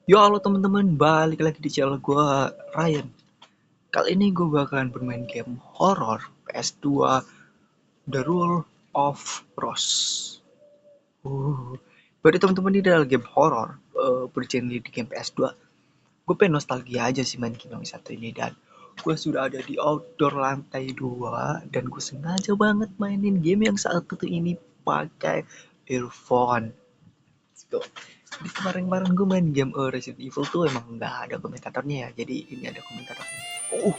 Yo halo teman-teman, balik lagi di channel gue Ryan. Kali ini gue bakalan bermain game horror PS2 The Rule of Rose. Berarti teman-teman ini adalah game horror bergenre di game PS2. Gue pengen nostalgia aja sih main game yang satu ini, dan gue sudah ada di outdoor lantai 2 dan gue sengaja banget mainin game yang saat itu ini pakai earphone. Let's go. Di kemarin-kemarin gue main game Resident Evil tuh emang nggak ada komentatornya ya, jadi ini ada komentatornya. uh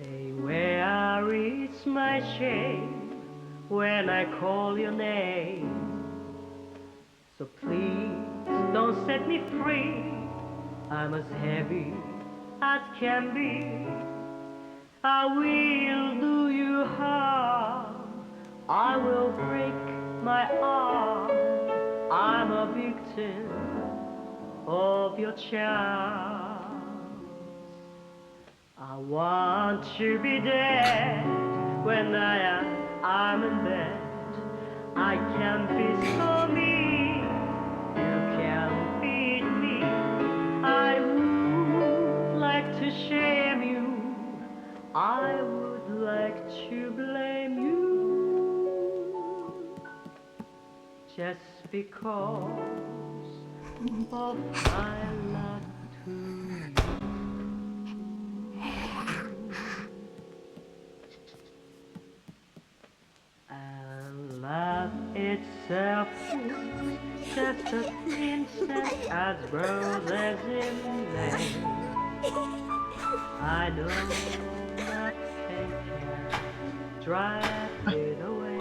Say where is my shame when I call your name? So please don't set me free. I'm as heavy as can be. I will do you harm. I will break my arm. I'm a victim of your charm. I want to be dead when I'm in bed. I can be so mean, you can beat me. I would like to shame you, I would like to blame you, just because of my love to you. And love itself is just as instant as roses in May. I know nothing can drive it away.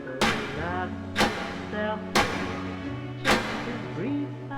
But love itself is just as brief as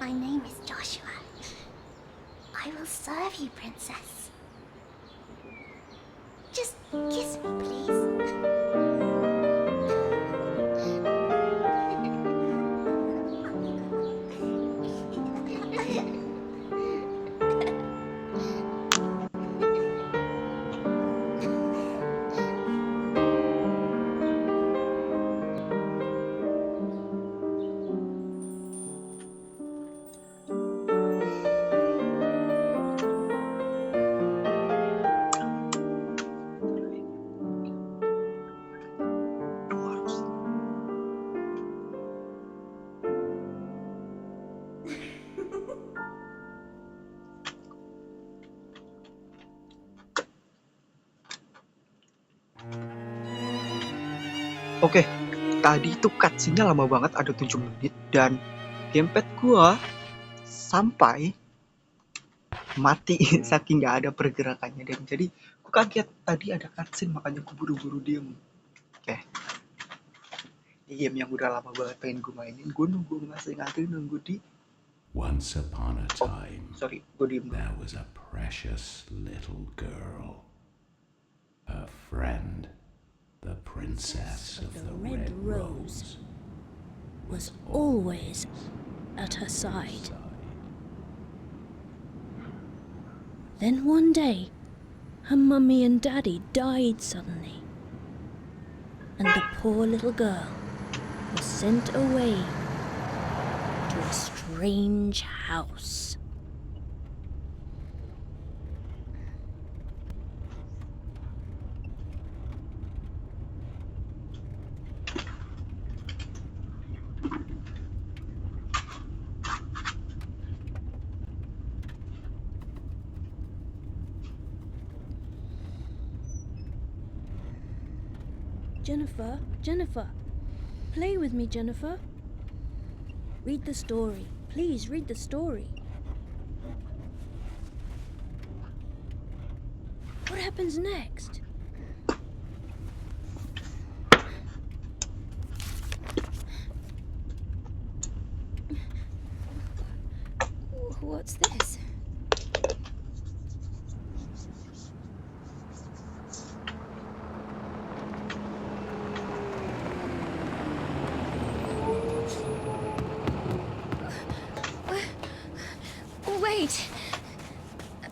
My name is Joshua. I will serve you, princess. Just kiss me, please. Oke, tadi itu cutscene-nya lama banget, ada 7 menit, dan gamepad gua sampai mati saking nggak ada pergerakannya. Dan jadi gua kaget tadi ada cutscene, makanya gua buru-buru diem. Oke, ini game yang udah lama banget pengen gua mainin. Gua masih nunggu di Once upon a time, gua diem dulu. there was a precious little girl. Her friend, the princess of the Red Rose, was always at her side. Then one day, her mummy and daddy died suddenly, and the poor little girl was sent away to a strange house. Jennifer, play with me, Jennifer. Read the story. Please read the story. What happens next? What's this? Wait,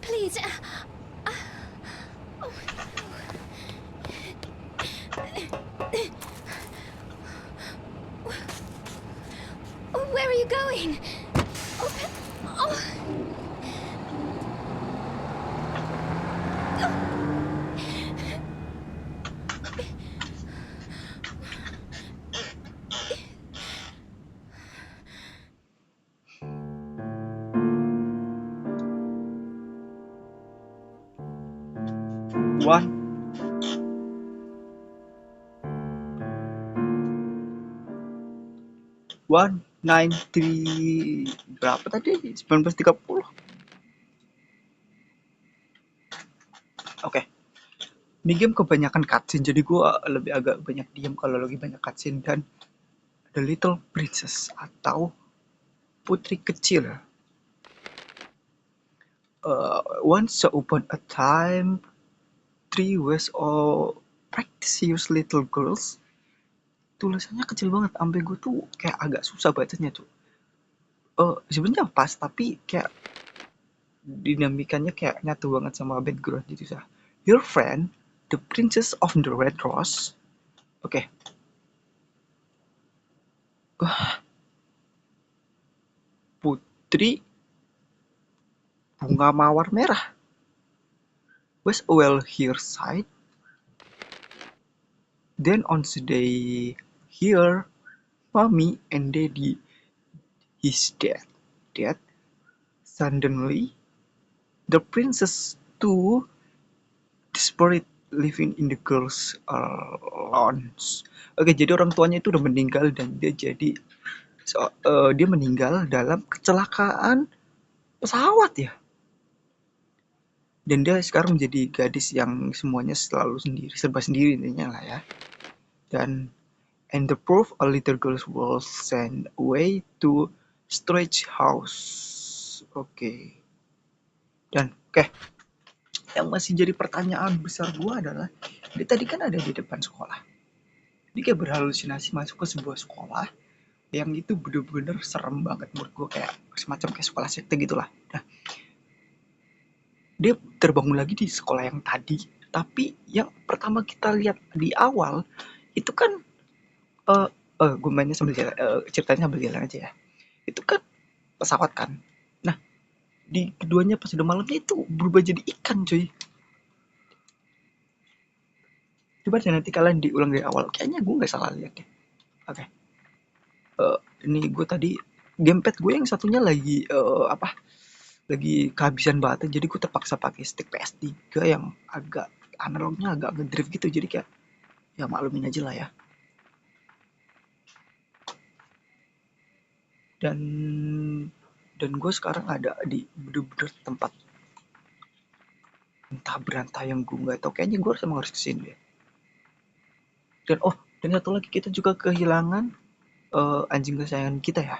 please. Where are you going? One 193 berapa tadi? 1930. Oke. Ini game kebanyakan cutscene, jadi gua lebih agak banyak diam kalau lagi banyak cutscene. Dan The Little Princess atau Putri Kecil. Once upon a time, 3 ways of practice use little girls tulisannya kecil banget, sampai gue tuh kayak agak susah bacanya tuh. Sebenarnya pas, tapi kayak dinamikanya kayak nyatu banget sama background gitu sah. Your friend, the Princess of the Red Rose. Oke. Putri bunga mawar merah. Was well here side. Then on the day here, mommy and daddy is dead. Dead. Suddenly, the princess too desperate living in the girl's lounge. Oke, jadi orang tuanya itu udah meninggal dan dia meninggal dalam kecelakaan pesawat ya. Dan dia sekarang menjadi gadis yang semuanya selalu sendiri, serba sendiri intinya lah ya. Dan and the proof a little girl was sent away to Stretch House. Oke. Dan yang masih jadi pertanyaan besar gue adalah, dia tadi kan ada di depan sekolah. Dia kayak berhalusinasi masuk ke sebuah sekolah yang itu bener-bener serem banget menurut gue, kayak semacam kayak sekolah sekte gitulah. Nah, dia terbangun lagi di sekolah yang tadi, tapi yang pertama kita lihat di awal itu kan gue mainnya sambil jalan, ceritanya sambil jalan aja ya. Itu kan pesawat kan. Nah, di keduanya pas udah malamnya itu berubah jadi ikan cuy. Coba deh nanti kalian diulang dari awal. Kayaknya gue nggak salah lihat deh. Oke. Ini gue tadi gamepad gue yang satunya lagi lagi kehabisan baterai, jadi gue terpaksa pakai stick PS3 yang agak analognya agak ngedrift gitu, jadi kayak ya maklumin aja lah ya. Dan gue sekarang ada di bener-bener tempat entah berantah yang gue nggak tahu, kayaknya gue emang harus kesini deh. Dan satu lagi, kita juga kehilangan anjing kesayangan kita ya.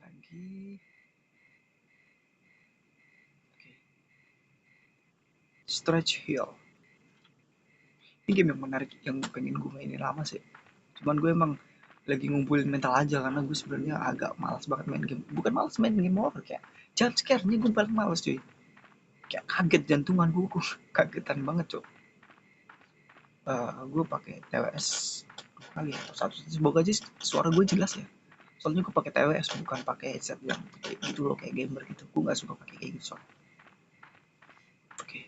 Lagi. Stretch Hill. Ini game yang menarik yang pengen gue mainin lama sih. Cuman gue emang lagi ngumpulin mental aja karena gue sebenarnya agak malas banget main game. Bukan malas main game horror, kayak jump scare-nya gue paling malas cuy. Kayak kaget jantungan gue kagetan banget cuy. Gue pakai TWS kali ya, satu semoga aja suara gue jelas ya. Soalnya gue pakai TWS bukan pakai headset yang kayak gitu loh, kayak gamer gitu. Gue nggak suka pakai kayak gitu soalnya. Oke.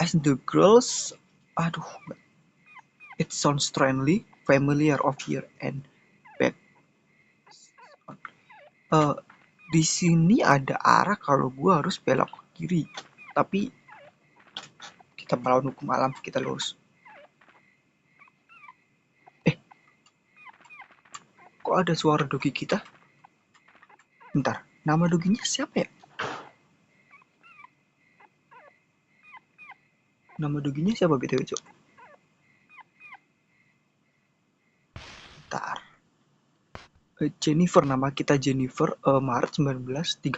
As the girls, aduh, it sounds strangely familiar of here and back. Di sini ada arah kalau gue harus belok ke kiri, tapi kita melawan hukum alam, kita lurus. Kok ada suara dogi kita? Bentar, nama doginya siapa ya? Nama doginya siapa BTW cok? Bentar. Jennifer, nama kita Jennifer, Maret 1930,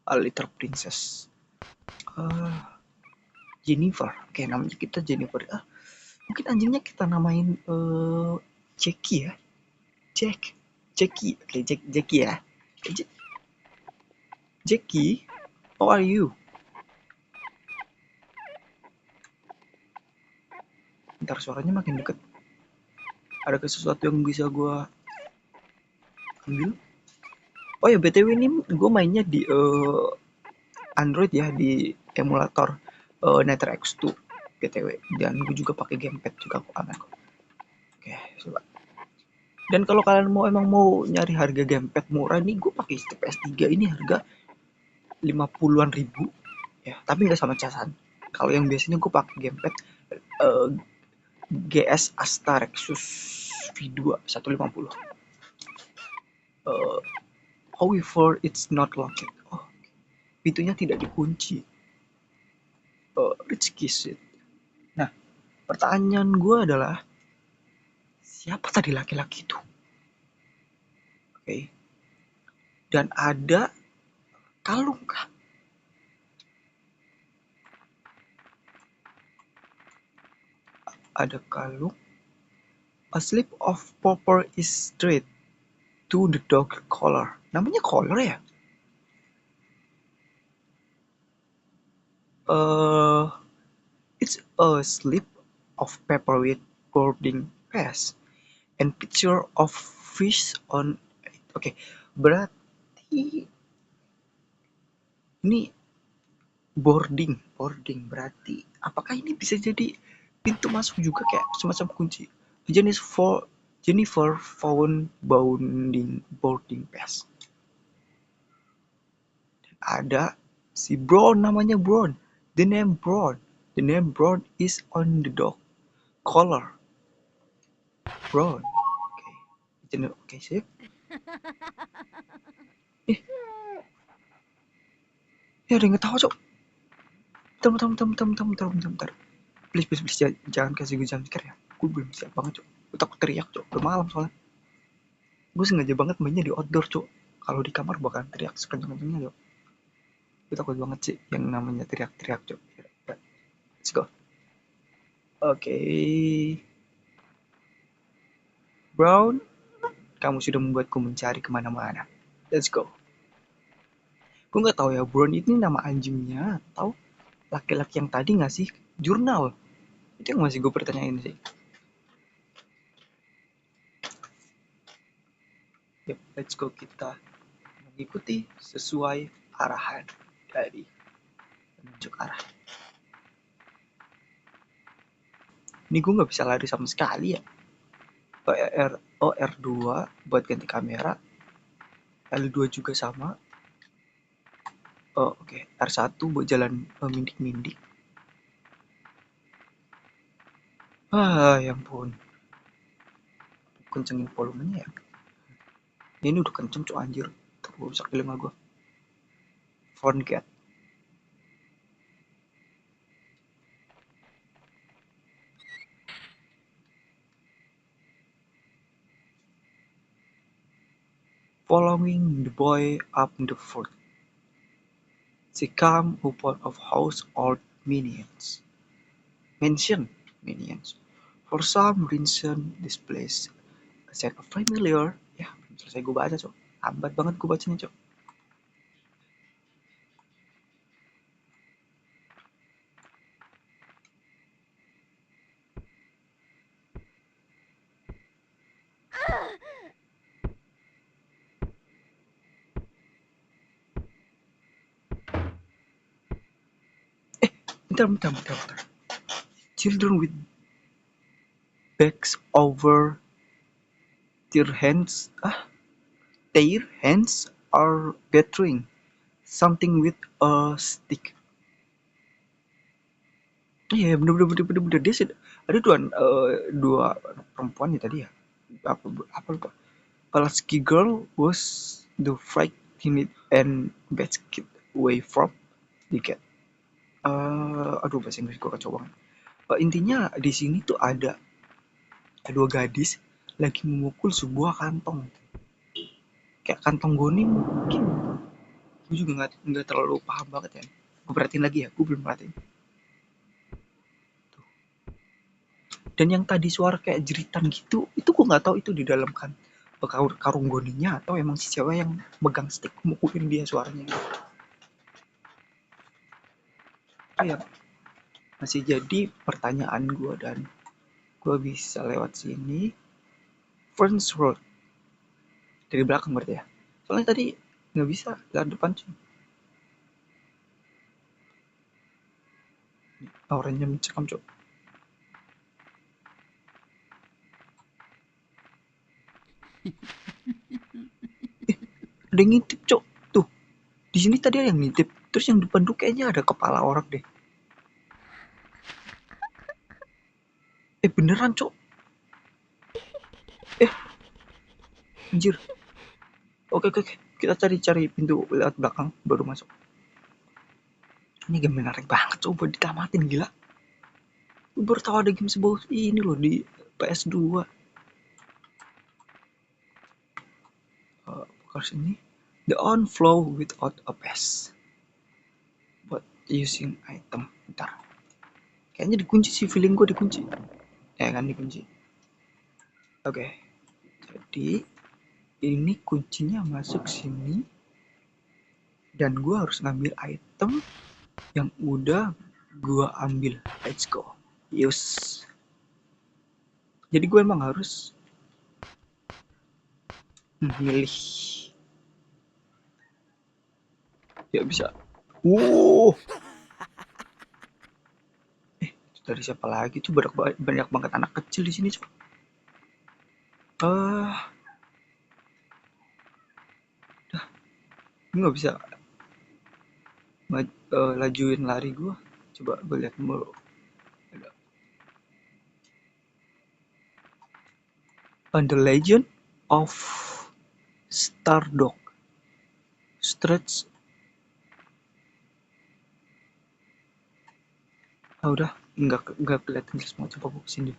A Little Princess. Jennifer, oke, namanya kita Jennifer. Mungkin anjingnya kita namain Jackie ya. Jackie, oke, Jackie ya. Jackie, how are you? Ntar suaranya makin deket. Ada sesuatu yang bisa gue ambil? Oh ya, BTW ini gue mainnya di Android ya, di emulator Nitro X2 BTW. Dan gue juga pakai gamepad juga kok, aman kok. Oke, coba. Dan kalau kalian emang mau nyari harga gamepad murah nih, gue pakai stick PS3 ini harga 50-an ribu ya, tapi nggak sama casan. Kalau yang biasanya gue pakai gamepad GS Asta Rexus V2 150. However, it's not locked. Pintunya tidak dikunci. Rich kiss it. Nah, pertanyaan gue adalah, siapa tadi laki-laki itu? Oke. Dan ada kalung kah? ada kalung. A slip of paper is straight to the dog collar. Namanya collar ya? It's a slip of paper with boarding pass and picture of fish on it. Oke, berarti ini boarding berarti apakah ini bisa jadi pintu masuk juga kayak semacam kunci? Jennifer found boarding pass. Ada si Brown, namanya Brown. The name Brown is on the dog collar. Brown. Oke, sip. Ada yang ketawa, Cok. Bentar. Please, jangan kasih gue jump scare ya. Gue belum siap banget, Cok. Gue takut teriak, Cok. Udah malam soalnya. Gue sengaja banget mainnya di outdoor, Cok. Kalau di kamar bakalan teriak sekencang-kencangnya, Cok. Gue takut banget sih yang namanya teriak-teriak, Cok. Let's go. Oke. Brown, kamu sudah membuatku mencari kemana-mana. Let's go. Gue nggak tahu ya, Brown ini nama anjingnya atau laki-laki yang tadi ngasih jurnal. Itu yang masih gue pertanyain sih. Yep, let's go, kita mengikuti sesuai arahan dari penunjuk arah. Ini gue nggak bisa lari sama sekali ya. R2 buat ganti kamera, L2 juga sama. Oke. R1 buat jalan mindik-mindik. Ya ampun. Kencengin volumenya ya. Ini udah kenceng, Cok, anjir. Rusak telinga gue. Phone cat. Following the boy up the fort, she came upon a household mansion. For some reason, this place set familiar. Ya, selesai gue baca, Cok. Lambat banget gue bacanya, Cok. Bentar. Children with backs over their hands are battering something with a stick. Iya, bener. Dia sih ada dua perempuan ya tadi ya. Apa lupa. A lusky girl was the fright timid and basked away from the cat. Aduh, bahasa Inggris gue kacau banget. Intinya di sini tuh ada dua gadis lagi memukul sebuah kantong. Kayak kantong goni mungkin. Gue juga nggak terlalu paham banget ya. Gue perhatiin lagi ya, gue belum perhatiin. Tuh. Dan yang tadi suara kayak jeritan gitu, itu gue nggak tahu itu di dalam kan karung goninya atau emang si cewek yang megang stick mukulin dia suaranya. Ya, masih jadi pertanyaan gue dan gue bisa lewat sini. Friends Road dari belakang berarti ya. Soalnya tadi nggak bisa lewat depan sih. Auranya mencekam, Cok. Ada yang ngintip, Cok. Tuh, di sini tadi ada yang ngintip. Terus yang depan tuh kayaknya ada kepala orang deh. Beneran, Cok. Anjir. Oke. Kita cari pintu lewat belakang baru masuk. Ini game menarik banget, coba ditamatin, gila. Gue baru tahu ada game sebagus ini loh di PS2. Course ini the on flow without a pass but using item. Bentar, kayaknya dikunci sih, feeling gue dikunci. Ya kan, dikunci. Oke. Jadi ini kuncinya masuk sini dan gue harus ngambil item yang udah gue ambil. Let's go. Yes. Jadi gue emang harus milih. Ya bisa. Dari siapa lagi tuh? Banyak banget anak kecil di sini, coba. Gue nggak bisa lajuin lari gue. Coba gue lihat mulu. The Legend of Stardog. Stretch. Udah nggak kelihatan semua. Coba gue kesini.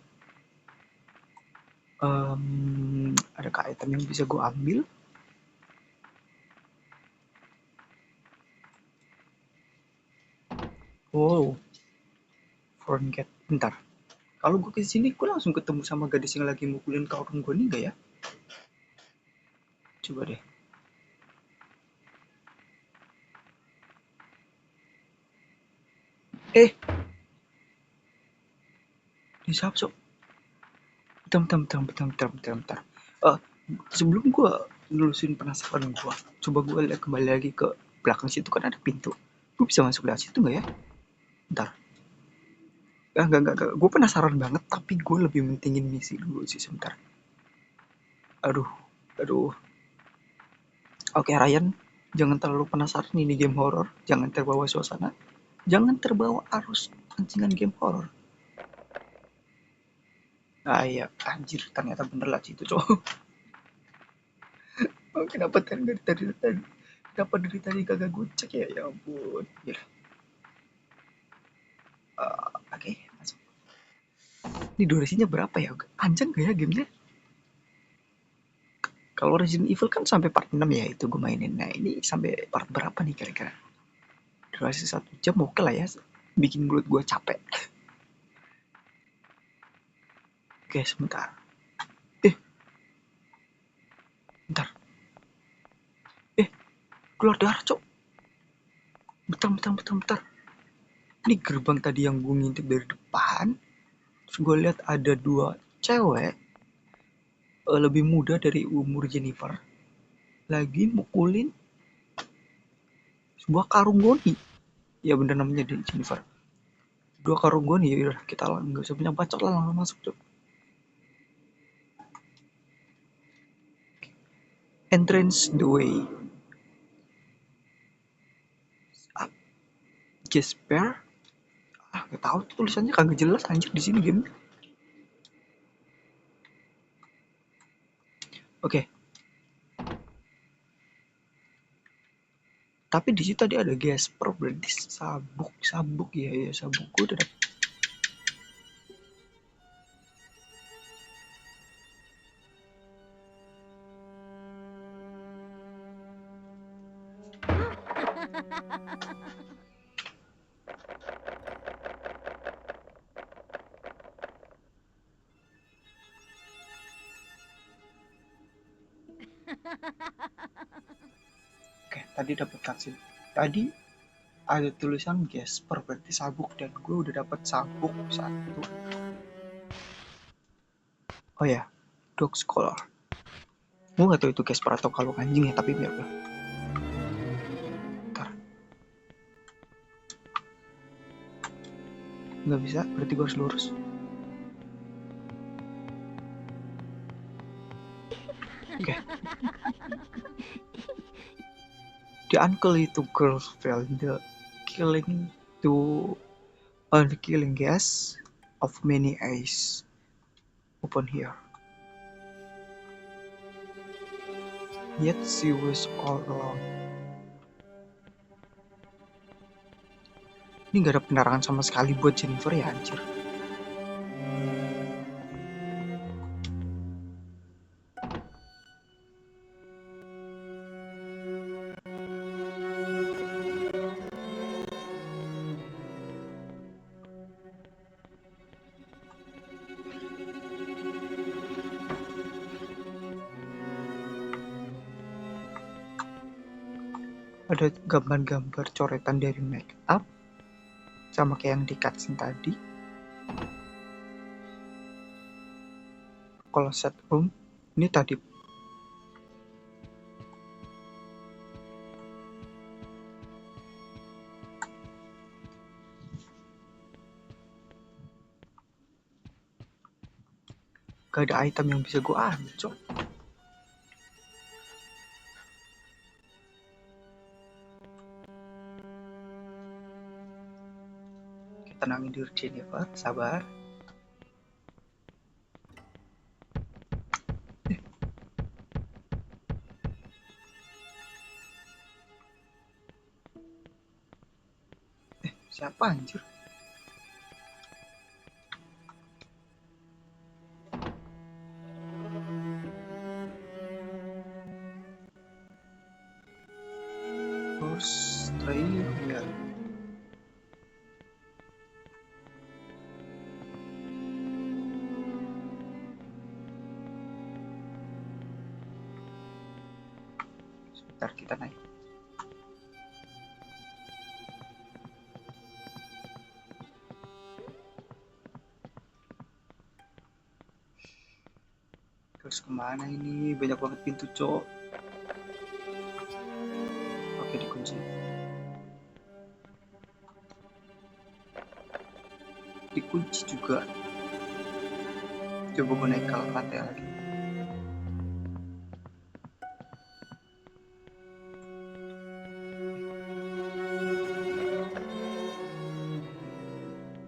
Adakah item yang bisa gue ambil? Wow. Front gate. Bentar. Kalau gue kesini, gue langsung ketemu sama gadis yang lagi mukulin kawan gue nih gak ya? Coba deh. Ini siapa, Sok? Bentar. Sebelum gue nelusin penasaran gue, coba gue lihat kembali lagi ke belakang situ, kan ada pintu. Gue bisa masuk lewat situ nggak ya? Bentar. Enggak. Gue penasaran banget, tapi gue lebih mentingin misi dulu sih sebentar. Aduh. Oke, Ryan, jangan terlalu penasaran, ini game horror. Jangan terbawa suasana. Jangan terbawa arus pancingan game horror. Iya, anjir, ternyata bener lah situ, cowok. Kenapa dari tadi kagak gue cek ya? Ya ampun. Oke, masuk. Ini durasinya berapa ya? Panjang gak ya gamenya? Kalau Resident Evil kan sampai part 6 ya, itu gue mainin. Nah, ini sampai part berapa nih kira-kira? Durasi 1 jam oke lah ya. Bikin mulut gue capek. Oke, sebentar. Bentar. Keluar darah, cok. Bentar. Ini gerbang tadi yang gue ngintip dari depan. Terus gue lihat ada 2 cewek lebih muda dari umur Jennifer lagi mukulin sebuah karung goni. Ya bener namanya Jennifer. 2 karung goni. Ya udah, kita nggak usah banyak bacot lah, langsung masuk, cok. Entrance the way. Jasper. Gak tahu tulisannya, kagak jelas anjir di sini game. Oke. Tapi di situ tadi ada Jasper, berarti sabuk ya sabuk. Gue udah dapet. Oke, tadi dapat cutscene. Tadi ada tulisan Jasper, berarti sabuk, dan gue udah dapat sabuk 1. Oh ya, dog scholar. Gue gak tahu itu Jasper atau kalung anjing ya, tapi biar udah. Bentar. Nggak bisa, berarti gue harus lurus. Oke. The uncle girl felt the killing gas of many eyes open here. Yet she was all alone. Ini gak ada penerangan sama sekali buat Jennifer ya, anjir. Ada gambar-gambar coretan dari make up sama kayak yang di cutscene tadi. Kalau set room ini tadi gak ada item yang bisa gue ambil, cok. Kita tenangin diri Jennifer, sabar. Siapa anjir? Horse tray here. Sebentar kita naik. Terus kemana ini? Banyak banget pintu, cok. Oke, dikunci. Dikunci juga. Coba gue naik ke lantai lagi.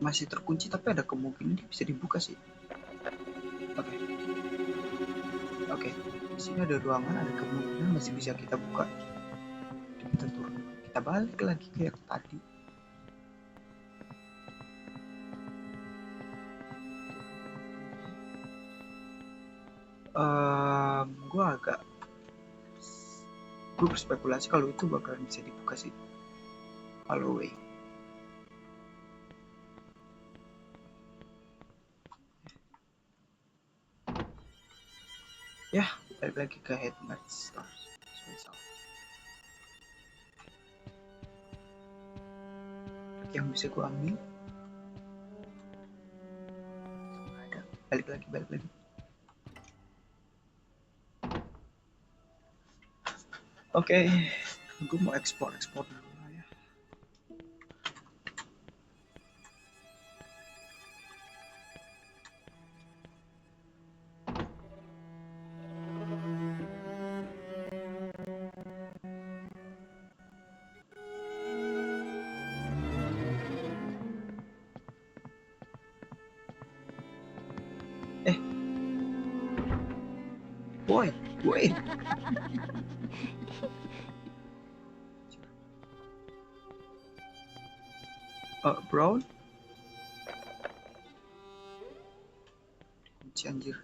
Masih terkunci, tapi ada kemungkinan dia bisa dibuka sih. Oke. Oke, di sini ada ruangan, ada kemungkinan masih bisa kita buka. Kita turun, kita balik lagi ke yang tadi. Gue berspekulasi kalau itu bakalan bisa dibuka sih. Halloween. Ya, balik lagi ke Headlight Stars. Yang bisa gue ambil ada. Balik lagi. Oke, gue mau ekspor dulu ya. Wait. Brown? Kunci anjir.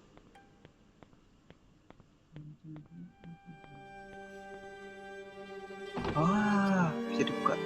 Bisa dibuka.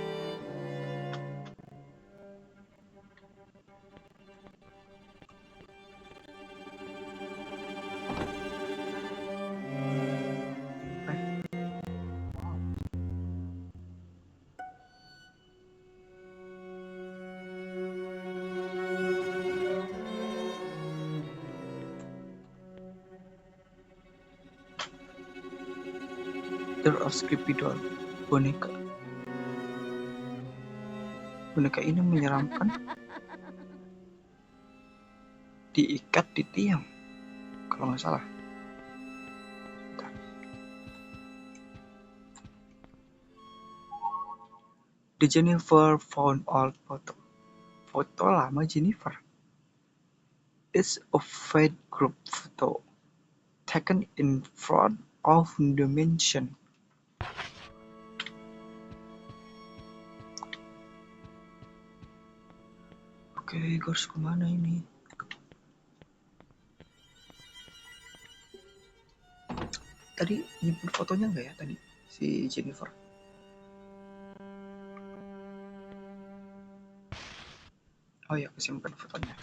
There are creepy doll. Boneka ini menyeramkan. Diikat di tiang, kalau nggak salah. Bentar. The Jennifer found old photo. Foto lama Jennifer. It's a fade group photo taken in front of the mansion. Oke, harus kemana ini? Tadi nyimpen fotonya nggak ya tadi si Jennifer? Oh ya, kesimpan fotonya.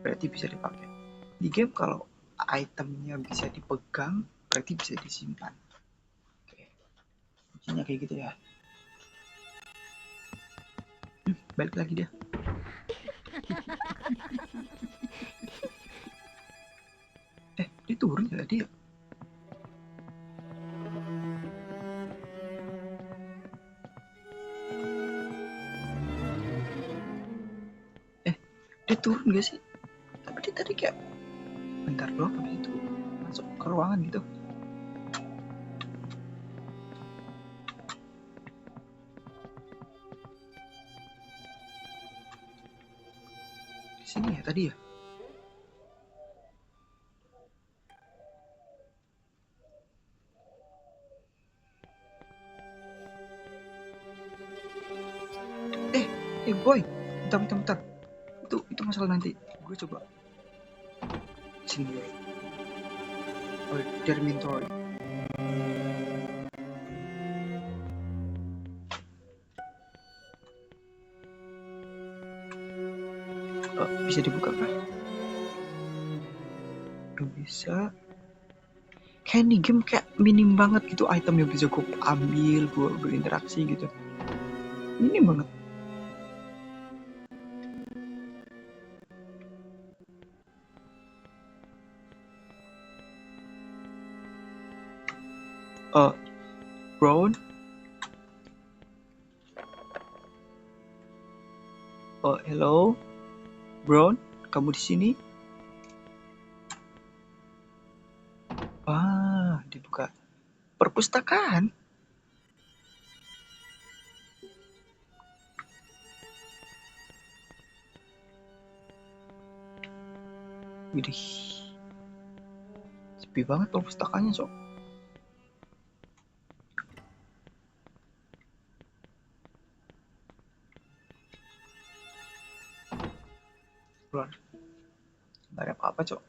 Berarti bisa dipakai. Di game kalau itemnya bisa dipegang, berarti bisa disimpan. Oke. kuncinya kayak gitu ya. Balik lagi dia. Dia turun ya dia. Dia turun gak sih? Tapi dia tadi kayak bentar doang habis itu masuk ke ruangan gitu. Di sini ya tadi ya. Boy, bentar. Itu masalah nanti. Gue coba sini dulu. Oh, Dormitory. Bisa dibuka kah? Gak bisa. Kayak nih game kayak minim banget gitu item yang bisa gue ambil, gue berinteraksi gitu. Minim banget. Brown. Hello. Brown, kamu di sini? Dibuka. Perpustakaan. Widih. Sepi banget perpustakaannya, Sok. Keluar. Gak ada apa-apa, Cok.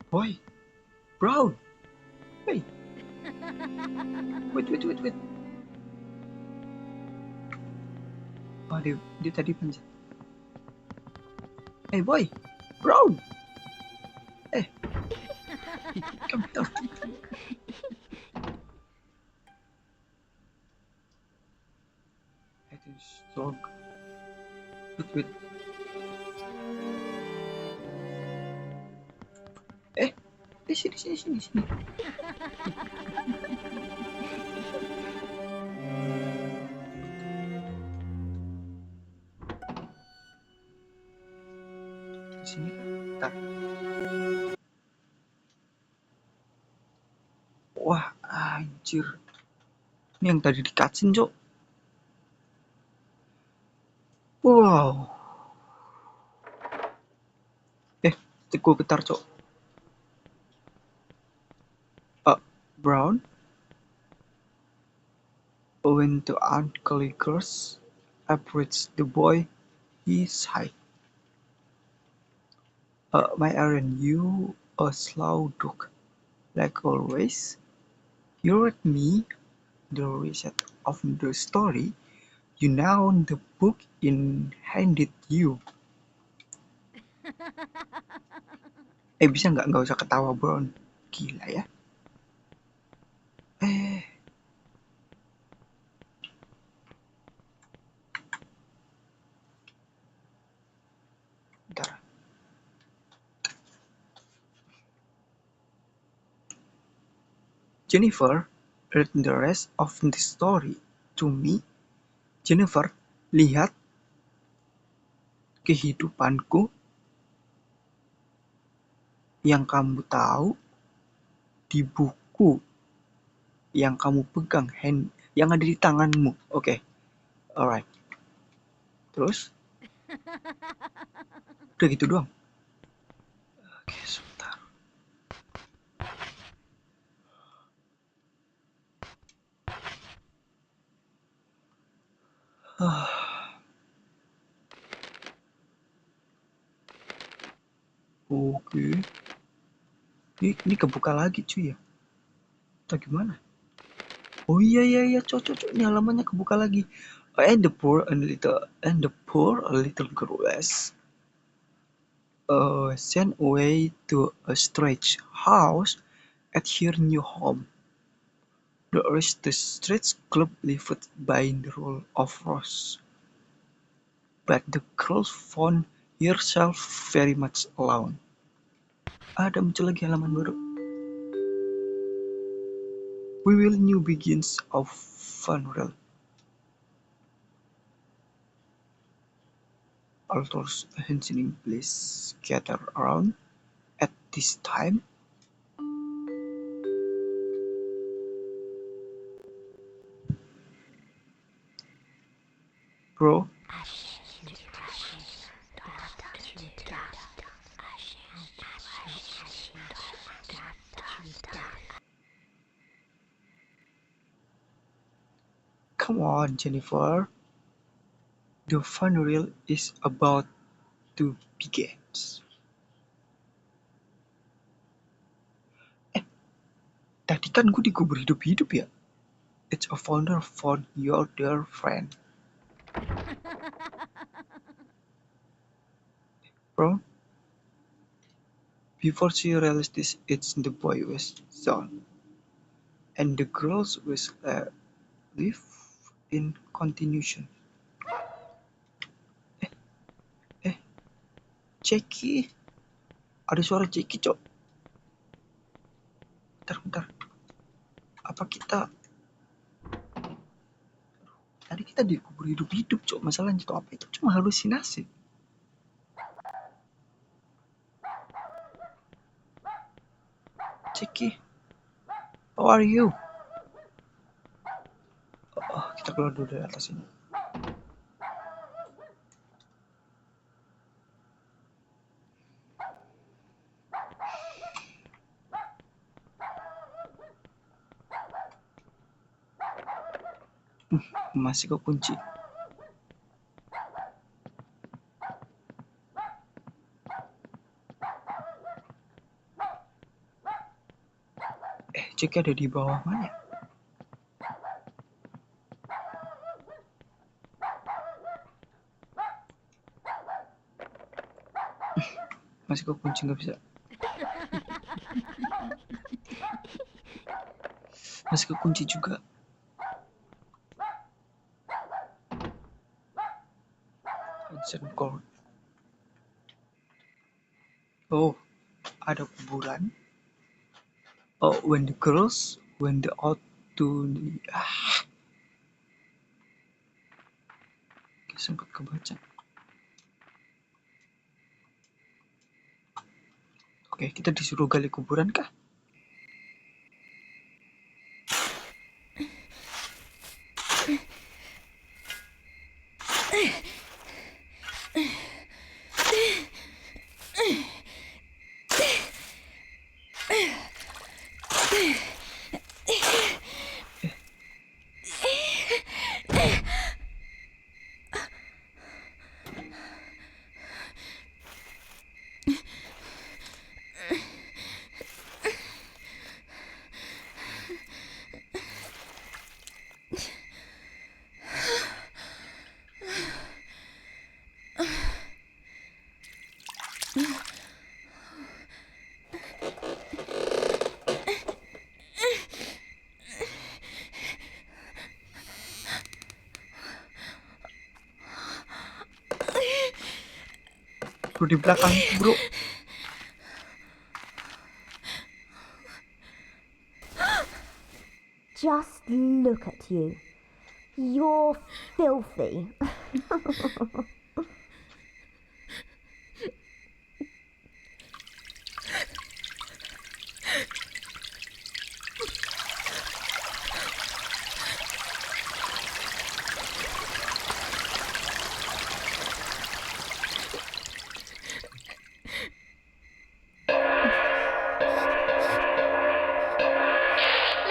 Boy, Brown. Hey. Wait. Dia tadi pencet. Hey boy, Brown. Come down. It is strong. Wait. Sini. Sini kan? Wah, anjir. Ini yang tadi di cutscene, Cok. Wow. Gue getar, Cok. Brown. When the uncle girls approached the boy, he sighed. My errand, you a slow dog, like always. You read me the rest of the story. You now the book in handed you. Bisa nggak usah ketawa, Brown. Gila ya. Bentar. Jennifer read the rest of the story to me. Jennifer, lihat kehidupanku yang kamu tahu di buku yang kamu pegang, yang ada di tanganmu. Oke. Alright. Terus? Udah gitu doang. Oke, sebentar. Oke. Ini kebuka lagi cuy ya. Atau gimana? Oh iya, cocok. Ini halamannya kebuka lagi. And the poor a little girl was sent away to a strange house at her new home. The aristocrat's club lived by the rule of rose, but the girl found herself very much alone. Ada muncul lagi halaman baru. We will new begins of Funreal. All those ancient please gather around at this time. Bro, come on, Jennifer. The funeral is about to begin. Tadi kan gue dikubur hidup-hidup ya? It's a founder found your dear friend. Bro, before she realized this, it's the boy was gone, and the girls was live in continuation. Jackie, ada suara Jackie, cok. Bentar. Apa kita? Tadi kita dikubur hidup-hidup, cok. Masalahnya itu apa? Itu cuma halusinasi. Jackie, how are you? Oh, kita keluar dulu dari atas ini. Masih kekunci. Jackie ada di bawah mana? Masih kekunci, nggak bisa. Masih kekunci juga. Ancient court. Oh, ada kuburan. Oh, when the girls went out to the... sempat kebaca. Oke, kita disuruh gali kuburan kah? Bro, di belakang, bro. Just look at you. You're filthy.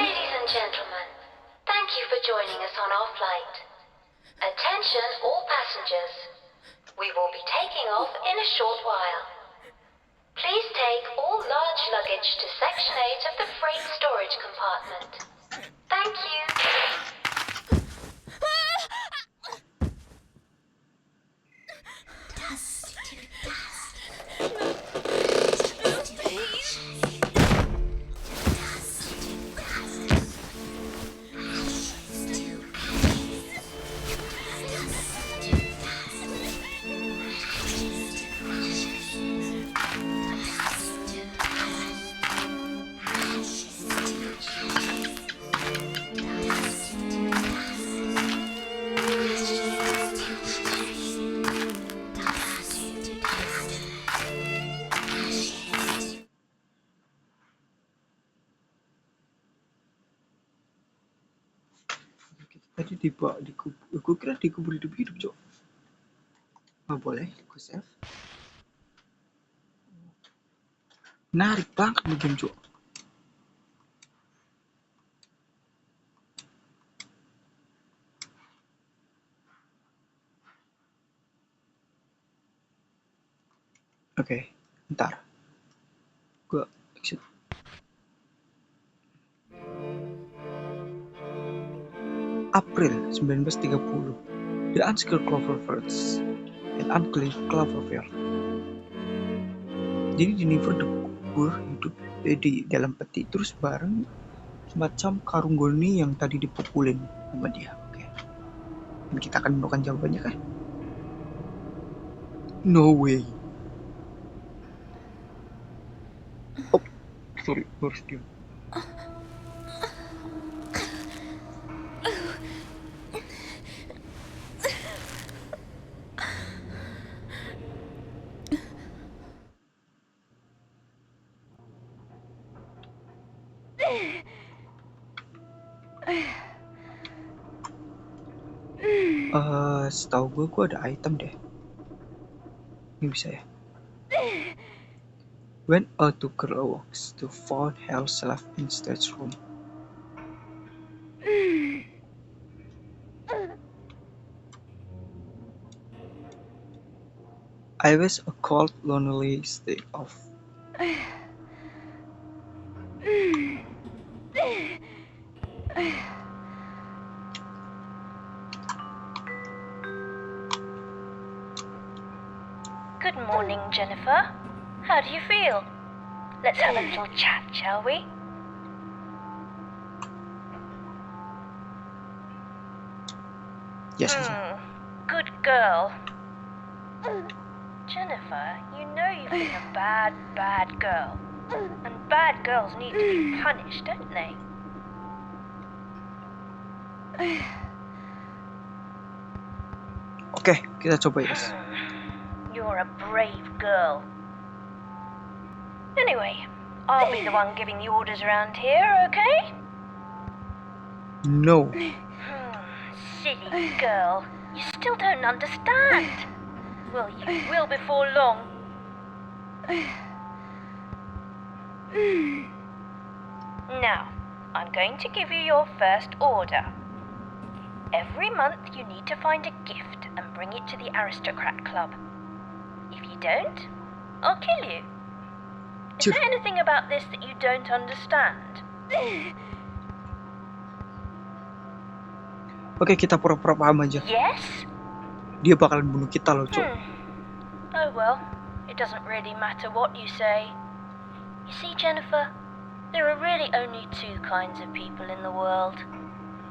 Ladies and gentlemen, thank you for joining us on our flight. Attention all passengers. We will be taking off in a short while. Please take all large luggage to Section 8 of the freight storage compartment. Thank you. Dust to dust. Please. Dust to dust. Ashes to ashes. Dust to dust. Ashes to ashes. Dust to dust. Ashes to ashes. Dust to dust. Tadi gue kira dikubur hidup-hidup, Cok. Nggak boleh, gue save. Menarik banget nih game, Cok. Oke, ntar. Gue exit. April 1930. The Unskilled Cloverfields and Unclaimed Cloverfield. Jadi Jennifer dikubur hidup di dalam peti terus bareng semacam karung goni yang tadi dipukulin sama dia. Oke. Dan kita akan menemukan jawabannya kan? No way. Oh, sorry, harus diam. Setahu gue ada item deh. Ini bisa ya. When a two girl walks to find herself in stage room. I was a cold, lonely state of. Good morning, Jennifer. How do you feel? Let's have a little chat, shall we? Yes. Good girl. Jennifer, you know you've been a bad, bad girl. And bad girls need to be punished, don't they? Oke, kita coba ya. You're a brave girl. Anyway, I'll be the one giving the orders around here, okay? No. Silly girl. You still don't understand. Well, you will before long. Now, I'm going to give you your first order. Every month you need to find a gift and bring it to the Aristocrat Club. If you don't, I'll kill you. Is there anything about this that you don't understand? Oke, kita pura-pura paham aja. Yes? Dia bakalan bunuh kita loh, Cok. Oh well, it doesn't really matter what you say. You see, Jennifer, there are really only two kinds of people in the world.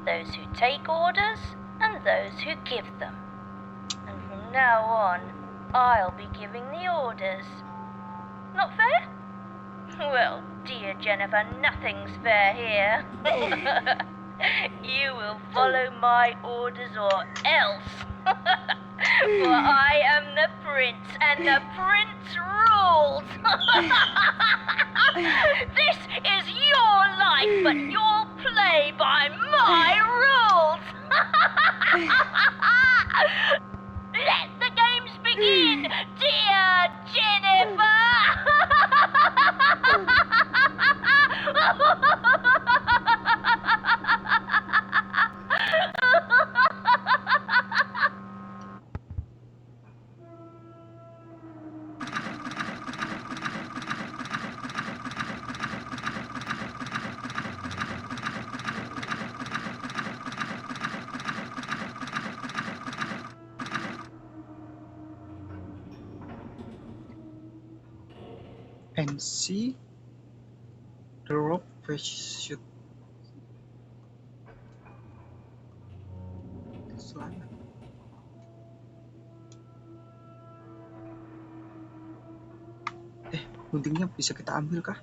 Those who take orders and those who give them. And from now on, I'll be giving the orders. Not fair? Well, dear Jennifer, nothing's fair here. You will follow my orders or else. For I am the prince, and the prince rules. This is your life, but you'll play by my rules. Let the games begin, dear Jennifer. and see the rope shoot. Celana. Guntingnya bisa kita ambil kah?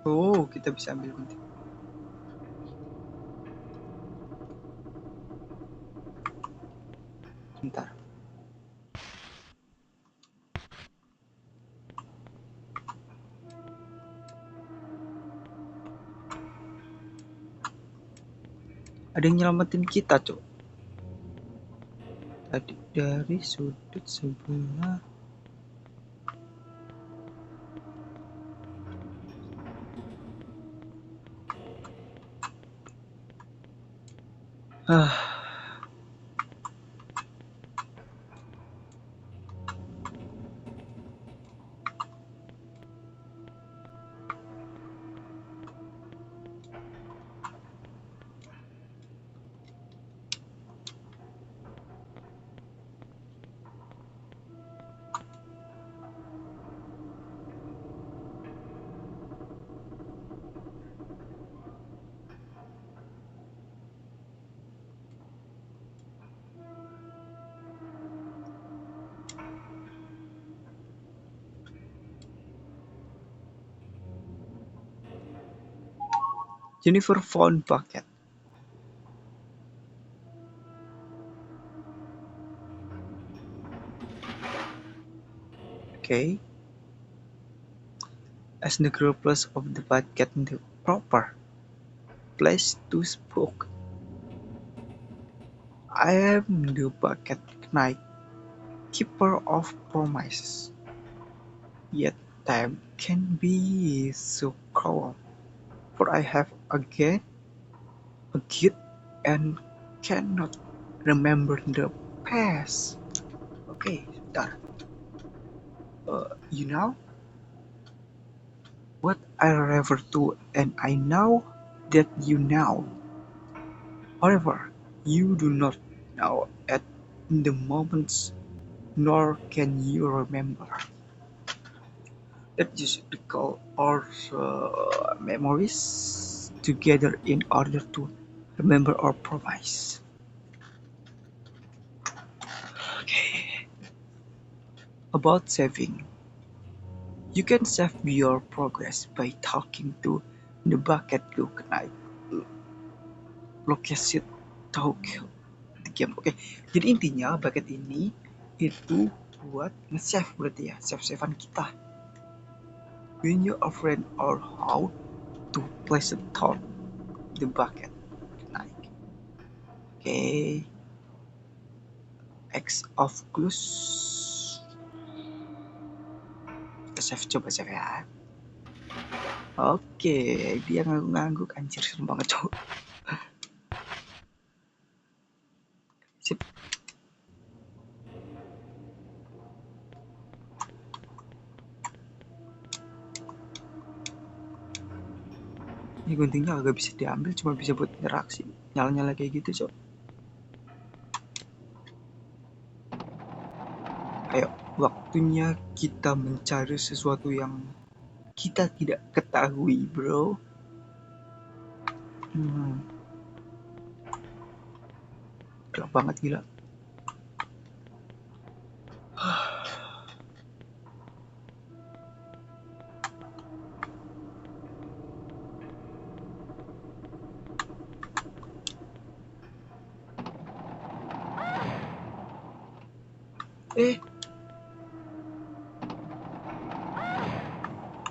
Oh, kita bisa ambil gunting. Bentar. Ada yang nyelamatin kita, Cok. Tadi dari sudut sebelah. Jennifer found bucket. Okay. As the girl placed of the bucket in the proper place to spoke. I am the bucket knight, keeper of promises. Yet time can be so cruel, for I have again a gift and cannot remember the past. Okay, sebentar. You know what I refer to, and I know that you know. However, you do not know at the moments, nor can you remember. That you should recall our memories together in order to remember our promise. Okay. About saving. You can save your progress by talking to the bucket knight. Location talk di game. Oke. Jadi intinya bucket ini itu buat nge-save berarti ya, save-savean kita. When you are friend or how to place a thought the bucket knight. Okay. X of clues. Kita save, coba save ya. Oke, dia ngangguk-ngangguk, anjir serem banget cowok. Sip. Ini guntingnya agak bisa diambil, cuma bisa buat interaksi. Nyala-nyala kayak gitu, cok. Ayo, waktunya kita mencari sesuatu yang kita tidak ketahui, bro. Gelap banget, gila.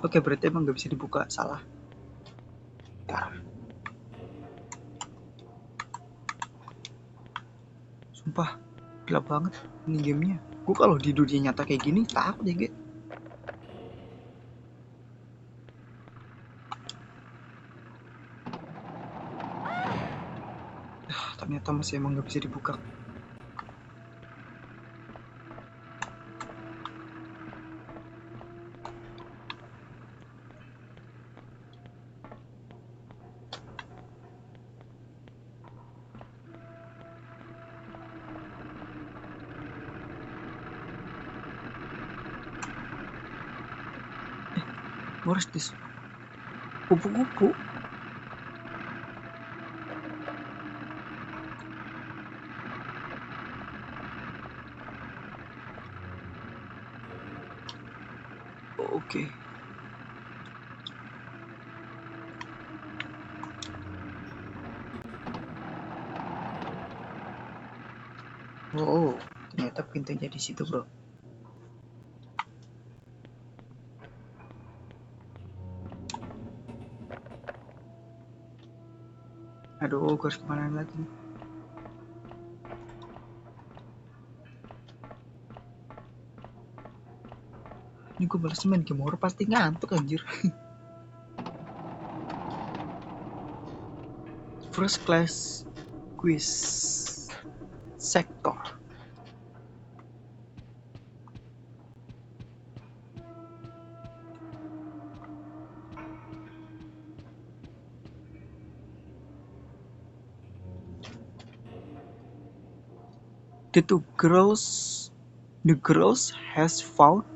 Oke, berarti emang nggak bisa dibuka, salah. Bentar. Sumpah, gelap banget ini gamenya. Gue kalau di dunia nyata kayak gini takut ya, Ge. Ternyata masih emang nggak bisa dibuka. What is this? Kupu-kupu. Oke. Oh, ternyata pintunya di situ, bro. Aduh, gue harus kemana lagi? Ini gue males main game horror, pasti ngantuk anjir. First class quiz sector. The girls has found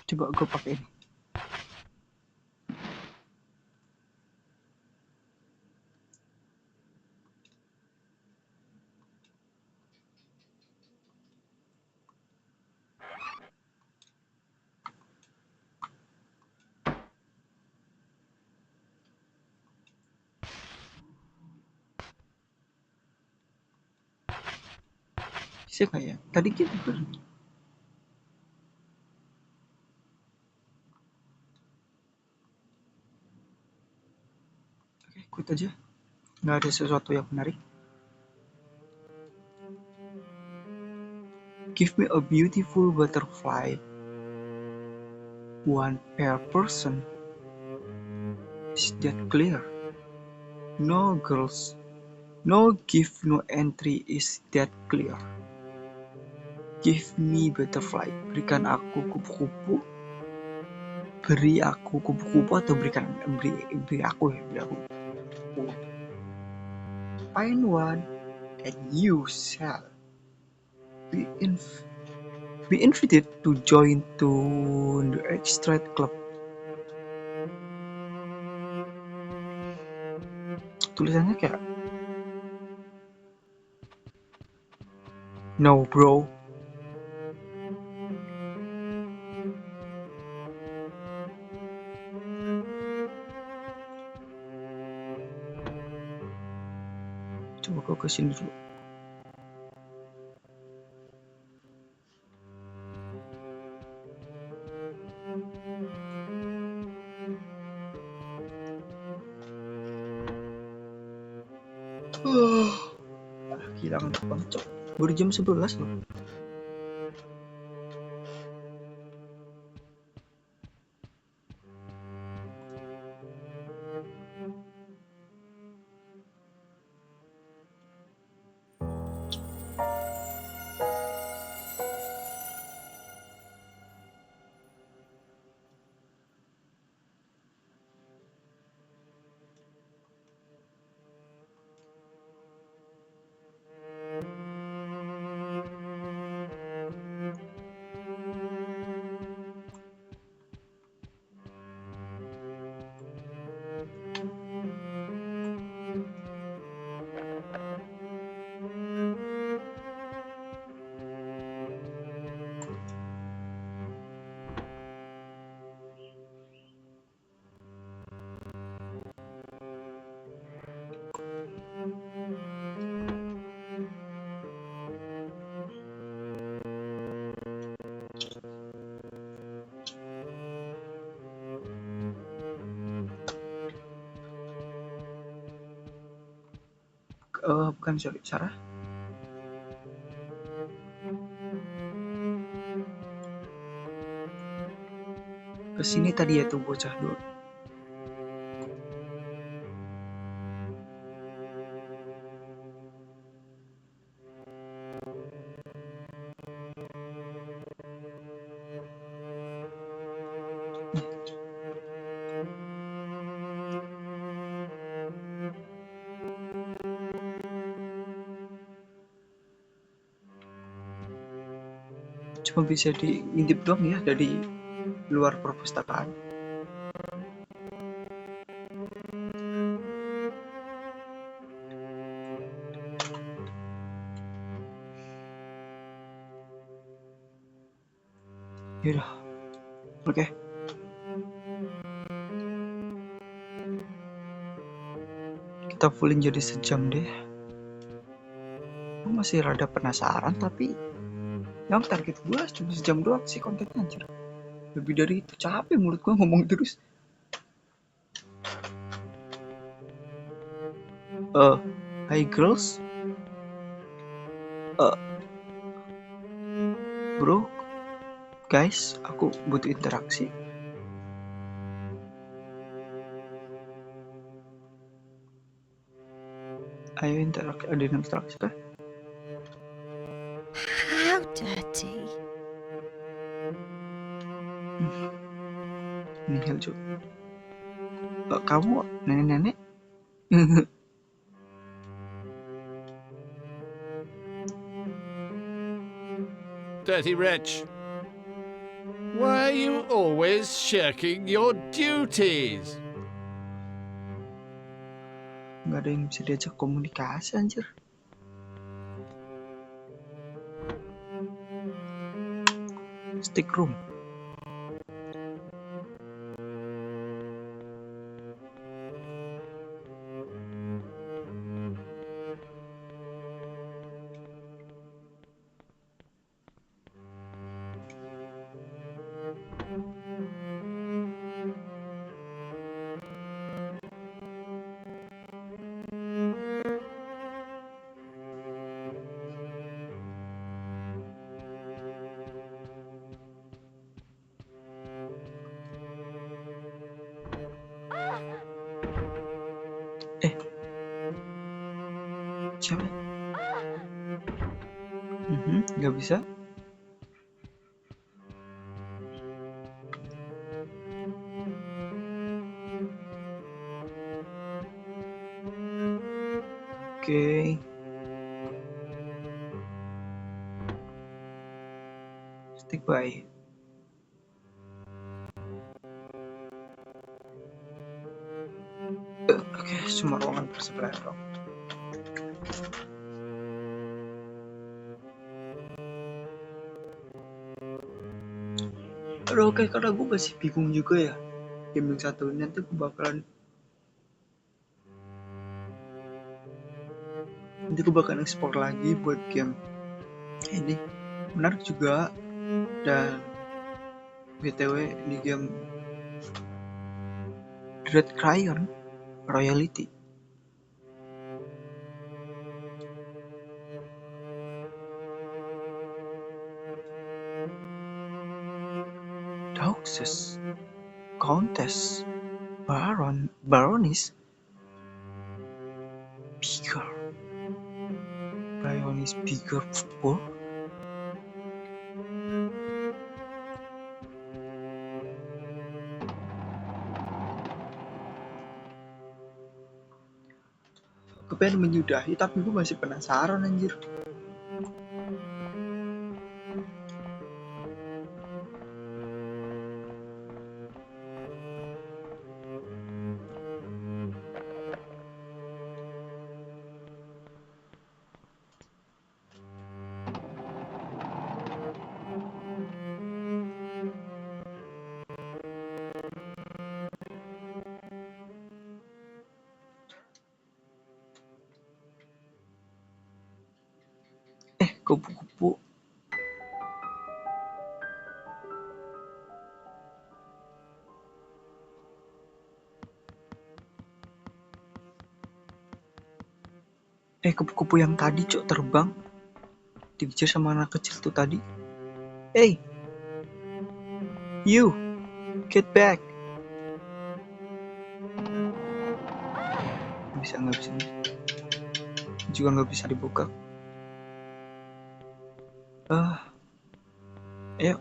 coba gue pakai ini. Bisa nggak ya? Tadi gitu kan. Oke, ikut aja. Nggak ada sesuatu yang menarik. Give me a beautiful butterfly. One per person. Is that clear? No, girls. No gift, no entry. Is that clear? Give me butterfly. Berikan aku kupu-kupu. Beri aku kupu-kupu atau beri aku. Find one and you shall be invited to join to the extra club. Tulisannya kayak no bro. Coba gue kesini dulu. Gila ngantuk banget cok. Baru jam 11 loh. Bukan, sorry, Sarah. Kesini tadi ya tuh bocah dulu. Cuma bisa diintip doang ya dari luar perpustakaan. Yaudah, oke. Kita fullin jadi sejam deh. Gue masih rada penasaran, tapi yang target gue cuma sejam doang sih kontennya, anjir. Lebih dari itu capek mulut gue ngomong terus. Hi girls. Bro, guys, aku butuh interaksi. Ayo interaksi, ada interaksi kah? How dirty. Nihil cuy. Kamu nenek-nenek? Dirty wretch. Why are you always shirking your duties? Nggak ada yang bisa diajak komunikasi, anjir. Stick room. Siapa? Nggak bisa. Oke. Stick by. Oke, semua ruangan bersebelahan dong. Aduh, oke, karena gue masih bingung juga ya. Game yang satu ini nanti gue bakalan explore lagi buat game ini. Menarik juga. Dan BTW di game Dread Crayon Royalty Dauxes Countess Baroness bigger football. Gue pengen menyudahi tapi gue masih penasaran, anjir. Kupu-kupu. Kupu-kupu yang tadi cok terbang dikejar sama anak kecil tuh tadi. Hey, you, get back. Nggak bisa. Juga nggak bisa dibuka. Ayo.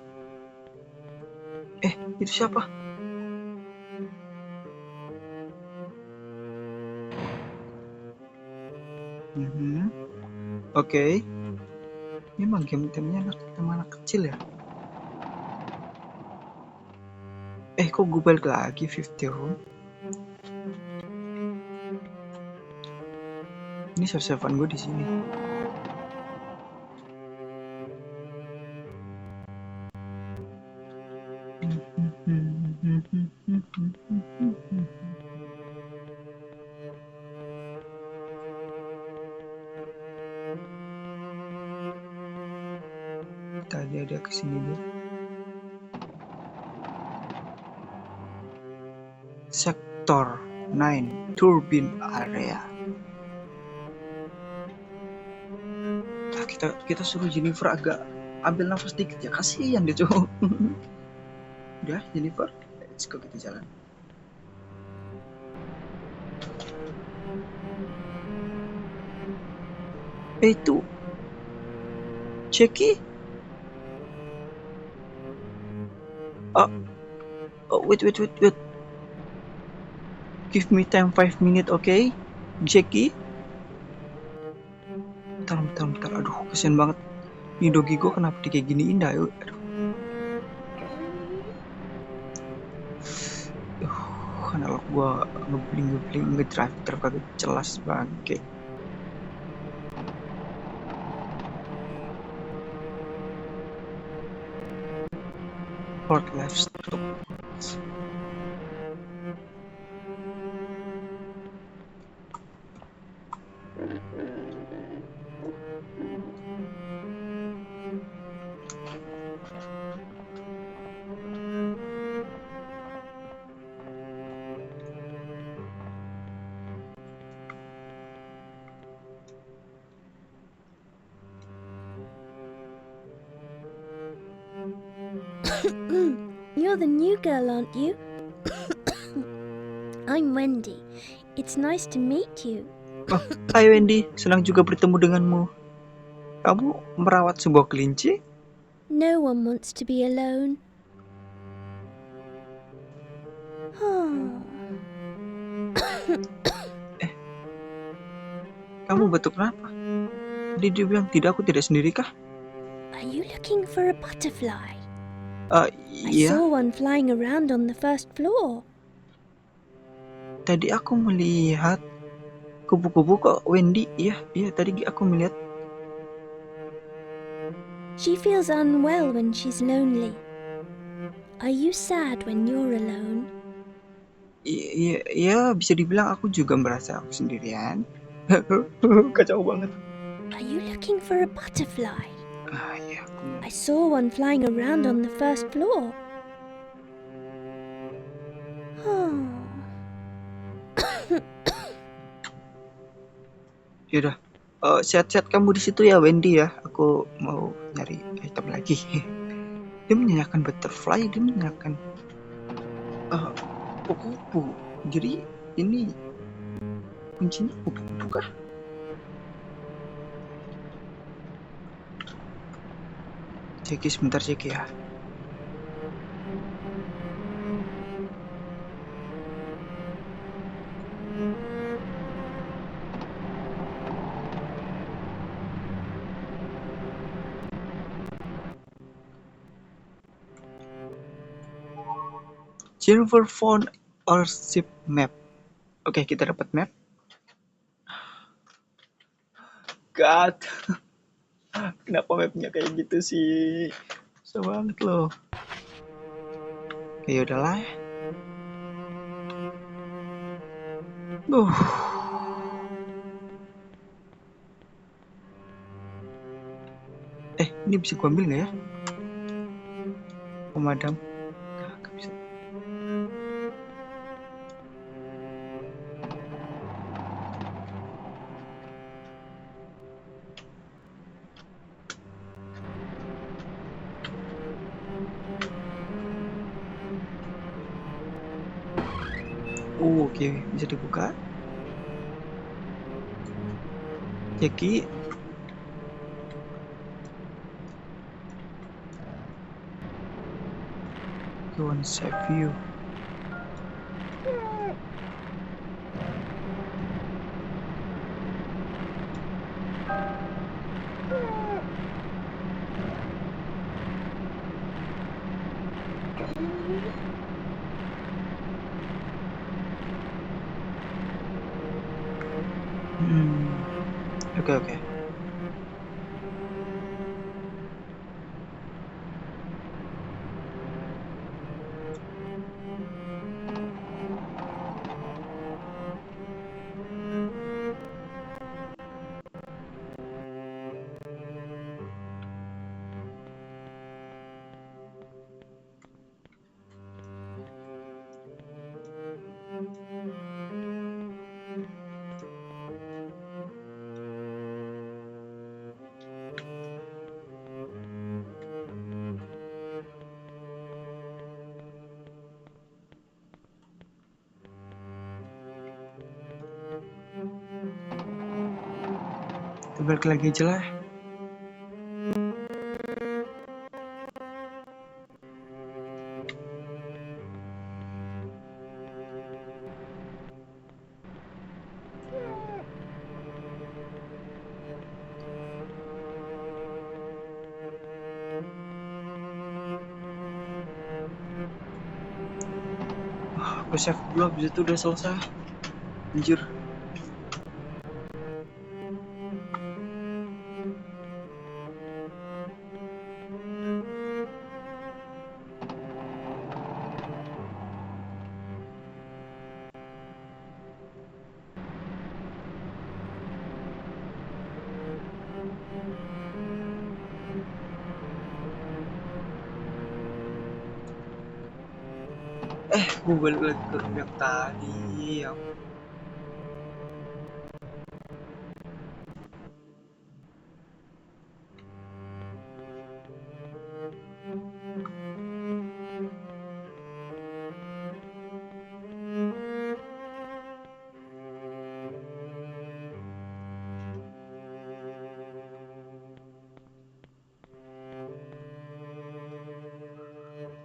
Itu siapa? Oke. Memang game-temanya anak kecil ya. Kok gue balik lagi 50 room? Ini save-savean gue di sini. Tadi ada kesini deh. Sektor 9 Turbine Area. Nah, kita suruh Jennifer agak ambil nafas dikit ya, kasihan dia cowok. Udah Jennifer, let's go, kita jalan. Itu Jackie. Wait. Give me time 5 minutes, okay? Jackie? Bentar. Aduh, kasihan banget. Ini dogi gue kenapa dia kayak gini indah, yuk. Aduh. Analog gue ngebling ngedrive kagak jelas bangke. Port left stop. You're the new girl, aren't you? I'm Wendy. It's nice to meet you. Hai Wendy, senang juga bertemu denganmu. Kamu merawat sebuah kelinci? No one wants to be alone. Kamu batuk kenapa? Tadi dia bilang aku tidak sendiri kah? Are you looking for a butterfly? I Iya. saw one flying around on the first floor. Tadi aku melihat kupu-kupu kok, Wendy. Iya, tadi aku melihat. She feels unwell when she's lonely. Are you sad when you're alone? Iya, bisa dibilang aku juga merasa aku sendirian. Kacau banget. Are you looking for a butterfly? Iya. I saw one flying around on the first floor. Yaudah, sehat-sehat kamu di situ ya Wendy ya. Aku mau nyari item lagi. Dia menyanyikan butterfly, dia menyanyikan kupu-kupu. Jadi ini kuncinya kupu-kupu kah? Ceki sebentar Ceki ya. Jennifer found our ship map. Oke, kita dapat map. God. Kenapa mapnya kayak gitu sih? Susah banget loh. Ya udahlah. Ini bisa gua ambil nggak ya? Pemadam. Nggak bisa. Oh, oke, bisa dibuka. Jackie. Go and save you. Oke. Kita balik lagi aja lah. Gue save dulu, abis itu udah selesai. Anjir. Gue balik lagi ke room yang tadi.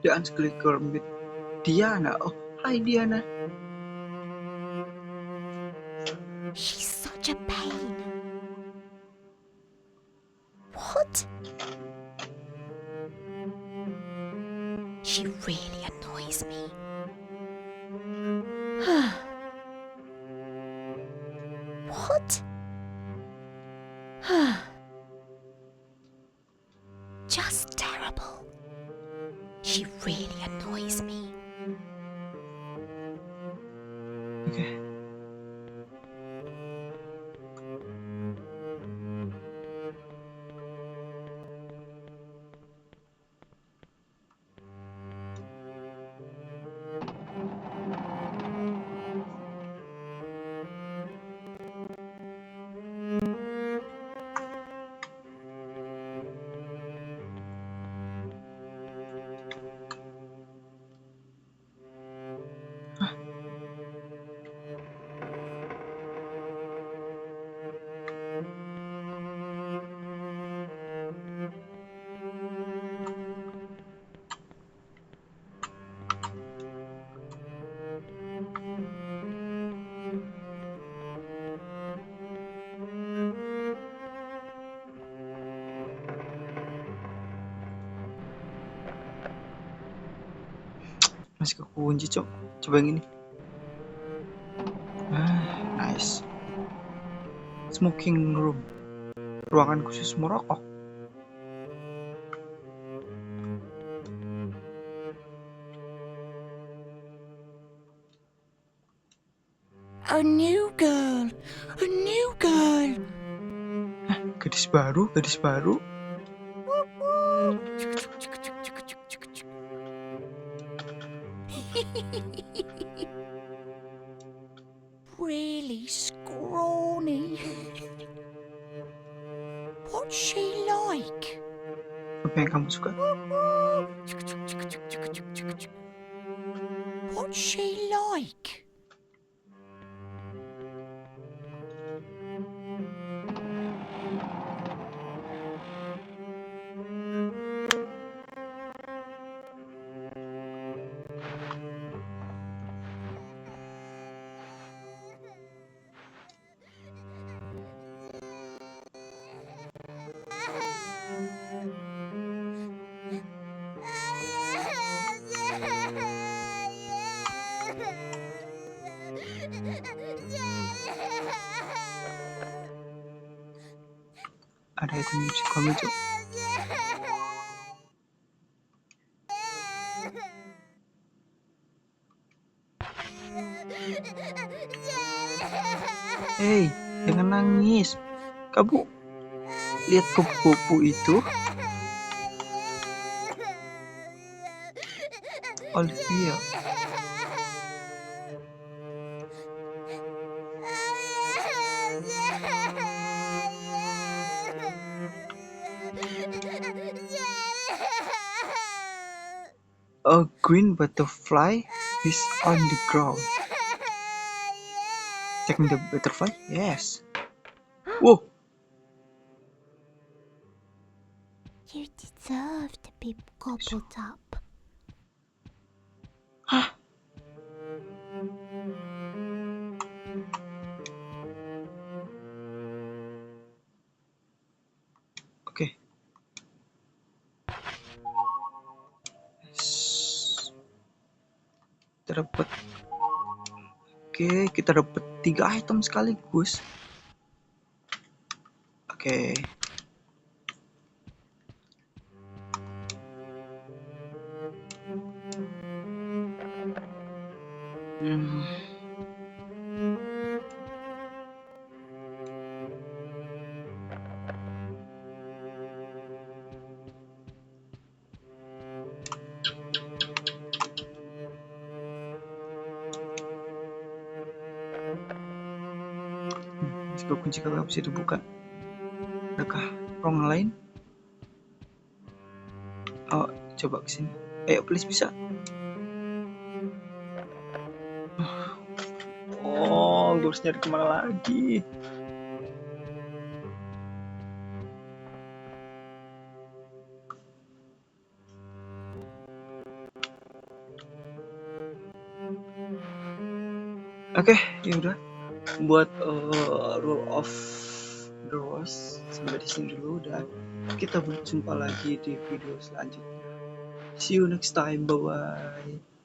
The Unsclicker with Diana. Oh, hi Diana. She's such a pain. What? She really annoys me. What? Just terrible. She really annoys me. Oke. Masih kekunci, Cok. Coba yang ini. Nice. Smoking room. Ruangan khusus merokok. A new girl. Gadis baru. Really scrawny. What's she like? Apa yang kamu suka? What's she like? Ada item musical lucu. Hey, jangan nangis. Kamu lihat kupu-kupu itu? Olivia. A green butterfly is on the ground. Checking the butterfly? Yes. Whoa. You deserve to be gobbled up. Hah? Oke. Kita dapat. Oke, kita dapat 3 item sekaligus. Oke. Jika kunci kagak bisa dibuka, adakah ruangan lain? Oh, coba kesini. Ayo, please bisa. Oh, gue harus nyari kemana lagi? Oke, ya udah. Buat Rule of the Rose sampai di sini dulu, dan kita berjumpa lagi di video selanjutnya. See you next time, bye bye.